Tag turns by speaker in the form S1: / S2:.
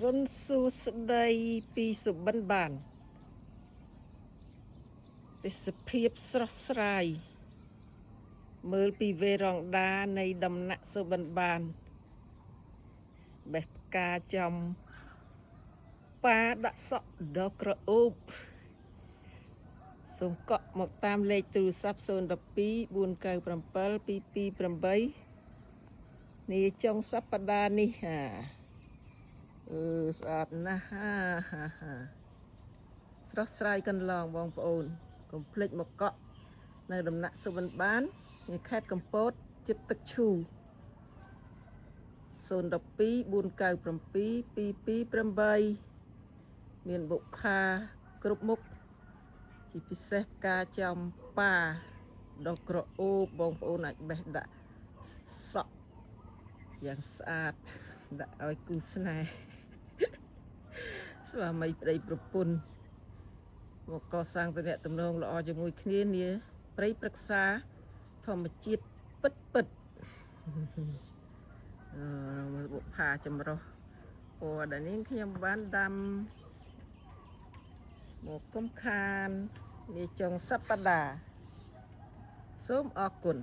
S1: រុនស៊ូស្ដីពីសុបិនបានទេសភាពស្រស់ស្រាយមើលពីវេរងដានៃដំណាក់សុបិនបានបេះផ្កាចំប៉ាដាក់សក់ដកក្រអូបសូមកក់មកតាមលេខទូរស័ព្ទ012472228នេះចុងសប្តាហ៍នេះស្អាតណាស់ស្រស់ស្រាយកន្លងបងប្អូនកុំភ្លេចមកកក់នៅដំណាក់សុបិនបាននៅខេត្តកំពតជិតទឹកឈូ012-497-2228មានបុប្ផាគ្រប់មុខជាពិសេសផ្កាចំប៉ាដកក្រអូបបងប្អូនអាចបេះដាក់សក់យ៉ាងស្អាតដាក់ឲ្យគូស្នេហ៍ស្វាមីប្តីប្រពន្ធមកកសាងទំនាក់ទំនងល្អជាមួយគ្នានាព្រៃព្រឹក្សាធម្មជាតិពិតបុប្ផាចម្រុះពណ៌ដែលនាងខ្ញុំបានដាំមកកុំខាននាចុងសប្តាហ៍សូមអរគុណ